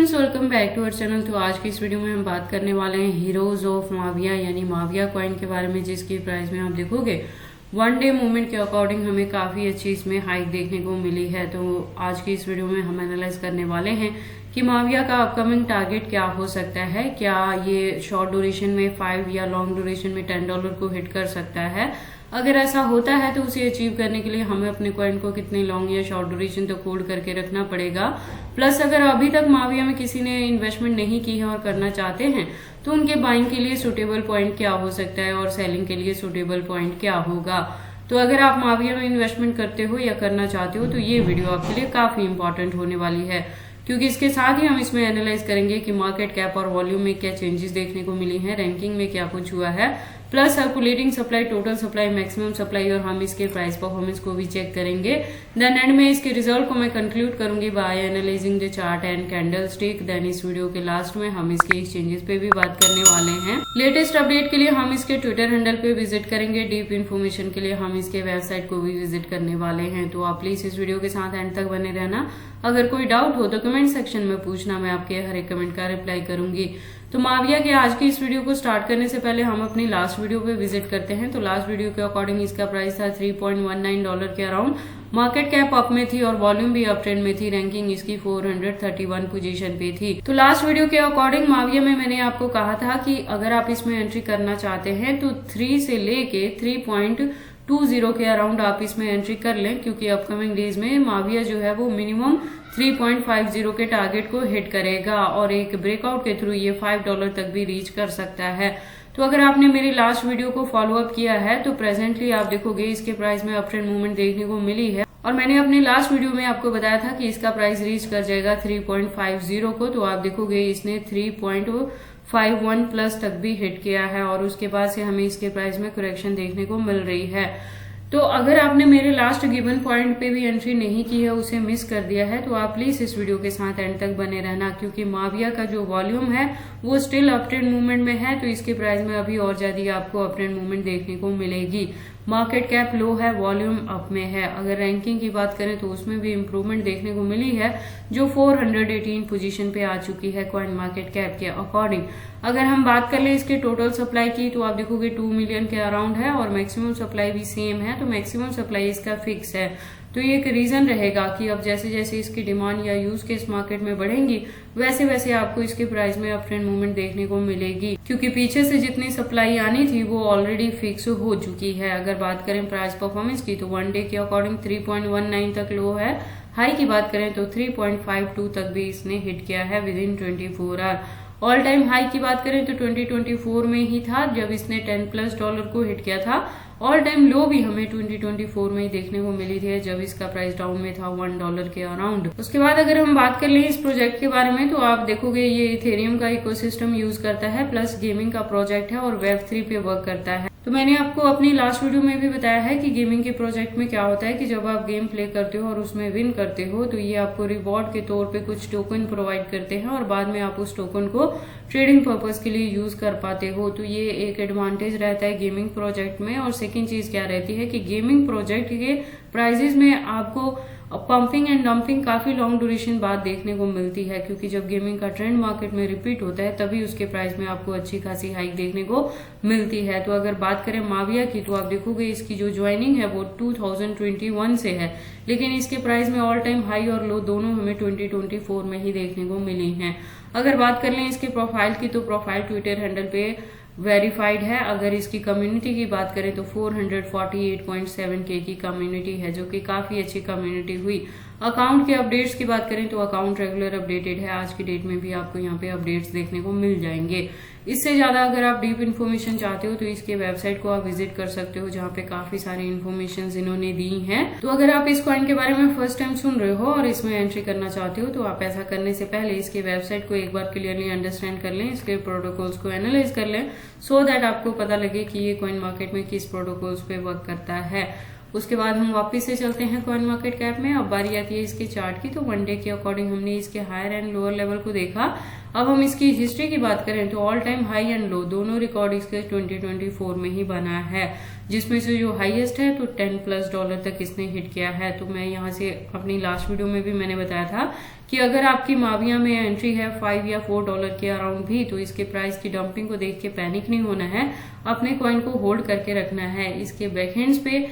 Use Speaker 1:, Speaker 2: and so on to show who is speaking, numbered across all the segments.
Speaker 1: Friends, welcome back to our channel. तो आज की इस वीडियो में हम बात करने वाले हैं हीरोज ऑफ माविया यानी माविया कॉइन के बारे में, जिसकी प्राइस में आप देखोगे वन डे मूवमेंट के अकॉर्डिंग हमें काफी अच्छी इसमें हाइक देखने को मिली है। तो आज की इस वीडियो में हम एनालाइज करने वाले हैं कि माविया का अपकमिंग टारगेट क्या हो सकता है। क्या ये शॉर्ट ड्यूरेशन में 5 या लॉन्ग ड्यूरेशन में $10 को हिट कर सकता है। अगर ऐसा होता है तो उसे अचीव करने के लिए हमें अपने कॉइन को कितने लॉन्ग या शॉर्ट ड्यूरेशन तक होल्ड करके रखना पड़ेगा। प्लस अगर अभी तक माविया में किसी ने इन्वेस्टमेंट नहीं की है और करना चाहते हैं तो उनके बाइंग के लिए सुटेबल पॉइंट क्या हो सकता है और सेलिंग के लिए सुटेबल पॉइंट क्या होगा। तो अगर आप माविया में इन्वेस्टमेंट करते हो या करना चाहते हो तो ये वीडियो आपके लिए काफी इंपॉर्टेंट होने वाली है, क्योंकि इसके साथ ही हम इसमें एनालाइज करेंगे कि मार्केट कैप और वॉल्यूम में क्या चेंजेस देखने को मिली हैं, रैंकिंग में क्या कुछ हुआ है, plus circulating supply, total supply, maximum supply, और हम इसके प्राइस परफॉर्मेंस को भी चेक करेंगे। देन एंड में इसके रिजल्ट को मैं कंक्लूड करूंगी by analysing the chart and candlestick. Then इस वीडियो के लास्ट में हम इसके एक्सचेंजेस पे भी बात करने वाले हैं। लेटेस्ट अपडेट के लिए हम इसके ट्विटर हैंडल पे विजिट करेंगे। डीप इन्फॉर्मेशन के लिए हम इसके वेबसाइट को भी विजिट करने वाले हैं। तो आप प्लीज इस वीडियो के साथ एंड तक बने रहना। अगर कोई डाउट हो तो कमेंट सेक्शन में पूछना, मैं आपके हर एक कमेंट का रिप्लाई करूंगी। तो माविया के आज की इस वीडियो को स्टार्ट करने से पहले हम अपनी लास्ट वीडियो पे विजिट करते हैं। तो लास्ट वीडियो के अकॉर्डिंग इसका प्राइस था $3.19 के अराउंड। मार्केट कैप अप में थी और वॉल्यूम भी अप ट्रेंड में थी। रैंकिंग इसकी 431 पोजीशन पे थी। तो लास्ट वीडियो के अकॉर्डिंग माविया में मैंने आपको कहा था कि अगर आप इसमें एंट्री करना चाहते हैं तो 3 से लेके 3.20 के अराउंड आप इसमें एंट्री कर लें, क्योंकि अपकमिंग डेज में माविया जो है वो मिनिमम 3.50 के टारगेट को हिट करेगा और एक ब्रेकआउट के थ्रू ये $5 तक भी रीच कर सकता है। तो अगर आपने मेरी लास्ट वीडियो को फॉलो अप किया है तो प्रेजेंटली आप देखोगे इसके प्राइस में अप ट्रेंड मूवमेंट देखने को मिली है, और मैंने अपनी लास्ट वीडियो में आपको बताया था कि इसका प्राइस रीच कर जाएगा 3.50 को। तो आप देखोगे इसने 3.51 प्लस तक भी हिट किया है और उसके बाद से हमें इसके प्राइस में करेक्शन देखने को मिल रही है। तो अगर आपने मेरे लास्ट गिवन पॉइंट पे भी एंट्री नहीं की है, उसे मिस कर दिया है, तो आप प्लीज इस वीडियो के साथ एंड तक बने रहना, क्योंकि माविया का जो वॉल्यूम है वो स्टिल अप ट्रेंड मूवमेंट में है। तो इसके प्राइस में अभी और ज्यादा आपको अप ट्रेंड मूवमेंट देखने को मिलेगी। मार्केट कैप लो है, वॉल्यूम अप में है। अगर रैंकिंग की बात करें तो उसमें भी इम्प्रूवमेंट देखने को मिली है, जो 418 पोजीशन पे आ चुकी है कॉइन मार्केट कैप के अकॉर्डिंग। अगर हम बात कर ले इसके टोटल सप्लाई की तो आप देखोगे 2 मिलियन के अराउंड है और मैक्सिमम सप्लाई भी सेम है। तो मैक्सिमम सप्लाई इसका फिक्स है। तो ये एक रीजन रहेगा कि अब जैसे जैसे इसकी डिमांड या यूज केस मार्केट में बढ़ेंगी वैसे वैसे आपको इसके प्राइस में अप ट्रेंड मूवमेंट देखने को मिलेगी, क्योंकि पीछे से जितनी सप्लाई आनी थी वो ऑलरेडी फिक्स हो चुकी है। अगर बात करें प्राइस परफॉर्मेंस की तो वन डे के अकॉर्डिंग 3.19 तक लो है। हाई की बात करें तो 3.52 तक भी इसने हिट किया है within 24 hour. All time high की बात करें तो 2024 में ही था जब इसने $10+ को हिट किया था। ऑल टाइम लो भी हमें 2024 में ही देखने को मिली थी जब इसका प्राइस डाउन में था $1 के अराउंड। उसके बाद अगर हम बात कर ले इस प्रोजेक्ट के बारे में तो आप देखोगे ये इथेरियम का इकोसिस्टम यूज करता है, प्लस गेमिंग का प्रोजेक्ट है और Web3 पे वर्क करता है। तो मैंने आपको अपनी लास्ट वीडियो में भी बताया है कि गेमिंग के प्रोजेक्ट में क्या होता है कि जब आप गेम प्ले करते हो और उसमें विन करते हो तो ये आपको रिवॉर्ड के तौर पे कुछ टोकन प्रोवाइड करते हैं और बाद में आप उस टोकन को ट्रेडिंग पर्पस के लिए यूज कर पाते हो। तो ये एक एडवांटेज रहता है गेमिंग प्रोजेक्ट में। और सेकेंड चीज क्या रहती है कि गेमिंग प्रोजेक्ट के प्राइजेस में आपको पंपिंग एंड डंपिंग काफी लॉन्ग ड्यूरेशन बाद देखने को मिलती है, क्योंकि जब गेमिंग का ट्रेंड मार्केट में रिपीट होता है तभी उसके प्राइस में आपको अच्छी खासी हाइक देखने को मिलती है। तो अगर बात करें माविया की तो आप देखोगे इसकी जो ज्वाइनिंग है वो 2021 से है, लेकिन इसके प्राइस में ऑल टाइम हाई और लो दोनों हमें 2024 में ही देखने को मिली हैं। अगर बात कर लें इसके प्रोफाइल की तो प्रोफाइल ट्विटर हैंडल पे वेरीफाइड है। अगर इसकी कम्युनिटी की बात करें तो 448.7K की कम्युनिटी है, जो कि काफी अच्छी कम्युनिटी हुई। अकाउंट के अपडेट्स की बात करें तो अकाउंट रेगुलर अपडेटेड है। आज की डेट में भी आपको यहाँ पे अपडेट्स देखने को मिल जाएंगे। इससे ज्यादा अगर आप डीप इन्फॉर्मेशन चाहते हो तो इसके वेबसाइट को आप विजिट कर सकते हो, जहाँ पे काफी सारी इन्फॉर्मेशन इन्होंने दी हैं। तो अगर आप इस कॉइन के बारे में फर्स्ट टाइम सुन रहे हो और इसमें एंट्री करना चाहते हो तो आप ऐसा करने से पहले इसके वेबसाइट को एक बार क्लियरली अंडरस्टैंड कर लें, इसके प्रोटोकॉल्स को एनालाइज कर लें, सो दैट आपको पता लगे कि ये कॉइन मार्केट में किस प्रोटोकॉल्स पे वर्क करता है। उसके बाद हम वापस से चलते हैं कॉइन मार्केट कैप में। अब बारी आती है इसके चार्ट की। तो वन डे के अकॉर्डिंग हमने इसके हायर एंड लोअर लेवल को देखा। अब हम इसकी हिस्ट्री की बात करें तो all time high and low दोनों रिकॉर्ड इसके 2024 में ही बना है, जिसमें से जो हाईएस्ट है तो $10+ तक इसने हिट किया है। तो मैं यहाँ से अपनी लास्ट वीडियो में भी मैंने बताया था कि अगर आपकी माविया में एंट्री है $5 या $4 के अराउंड भी, तो इसके प्राइस की डंपिंग को देख के पैनिक नहीं होना है, अपने कॉइन को होल्ड करके रखना है। इसके बैकहैंड्स पे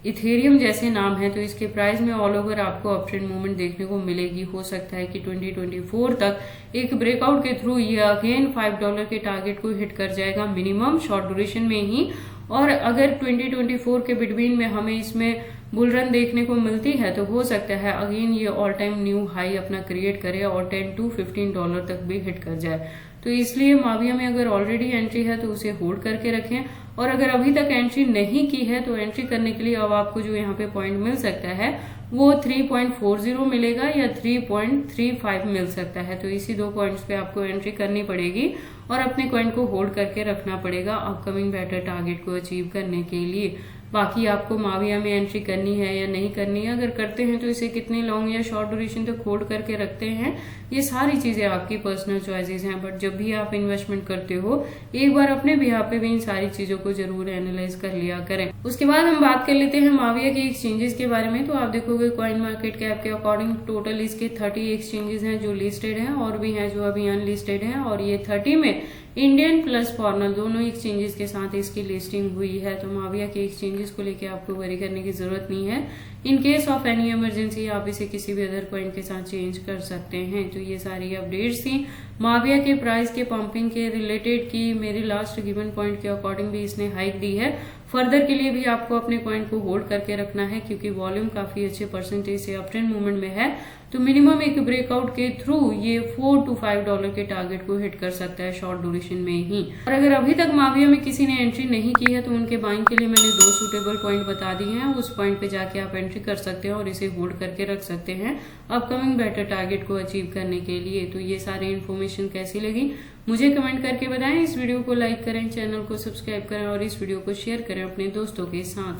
Speaker 1: इथेरियम जैसे नाम है, तो इसके प्राइस में ऑल ओवर आपको अप ट्रेंड मूवमेंट देखने को मिलेगी। हो सकता है कि 2024 तक एक ब्रेकआउट के थ्रू ये अगेन $5 के टारगेट को हिट कर जाएगा मिनिमम शॉर्ट ड्यूरेशन में ही। और अगर 2024 के बिटवीन में हमें इसमें बुल रन देखने को मिलती है तो हो सकता है अगेन ये ऑल टाइम न्यू हाई अपना क्रिएट करे और $10 to $15 तक भी हिट कर जाए। तो इसलिए माविया में अगर ऑलरेडी एंट्री है तो उसे होल्ड करके रखें, और अगर अभी तक एंट्री नहीं की है तो एंट्री करने के लिए अब आपको जो यहाँ पे पॉइंट मिल सकता है वो 3.40 मिलेगा या 3.35 मिल सकता है। तो इसी दो पॉइंट्स पे आपको एंट्री करनी पड़ेगी और अपने कॉइन को होल्ड करके रखना पड़ेगा अपकमिंग बेटर टारगेट को अचीव करने के लिए। बाकी आपको माविया में एंट्री करनी है या नहीं करनी है, अगर करते हैं तो इसे कितने लॉन्ग या शॉर्ट ड्यूरेशन तक होल्ड करके रखते हैं, ये सारी चीजें आपकी पर्सनल चॉइसेस हैं। बट जब भी आप इन्वेस्टमेंट करते हो एक बार अपने बिहाफ पे भी इन सारी चीजों को जरूर एनालाइज कर लिया करें। उसके बाद हम बात कर लेते हैं माविया के एक्सचेंजेस के बारे में। तो आप देखोगे कॉइन मार्केट कैप के अकॉर्डिंग टोटल इसके 30 एक्सचेंजेस हैं जो लिस्टेड हैं और भी हैं जो अभी अनलिस्टेड हैं, और ये 30 में इंडियन प्लस फॉरेनर दोनों एक्सचेंजेस के साथ इसकी लिस्टिंग हुई है। तो माविया के एक्सचेंजेस को लेकर आपको वरी करने की जरूरत नहीं है। In case of any emergency आप इसे किसी भी अदर कॉइन के साथ चेंज कर सकते हैं। तो ये सारी अपडेट्स थी माविया के प्राइस के पंपिंग के रिलेटेड की मेरी लास्ट गिवन पॉइंट के अकॉर्डिंग भी इसने हाइक दी है। फर्दर के लिए भी आपको अपने कॉइन को होल्ड करके रखना है क्योंकि वॉल्यूम काफी अच्छे परसेंटेज से अप ट्रेंड मूवमेंट में है। तो मिनिमम एक ब्रेकआउट के थ्रू ये $4 to $5 के टारगेट को हिट कर सकता है शॉर्ट ड्यूरेशन में ही। और अगर अभी तक माविया में किसी ने एंट्री नहीं की है तो उनके बाइंग के लिए मैंने 2 सूटेबल पॉइंट बता दिए हैं। उस पॉइंट पे जाके आप एंट्री कर सकते हैं और इसे होल्ड करके रख सकते हैं अपकमिंग बेटर टारगेट को अचीव करने के लिए। तो ये सारी इन्फॉर्मेशन कैसी लगी मुझे कमेंट करके बताएं। इस वीडियो को लाइक करें, चैनल को सब्सक्राइब करें और इस वीडियो को शेयर करें अपने दोस्तों के साथ।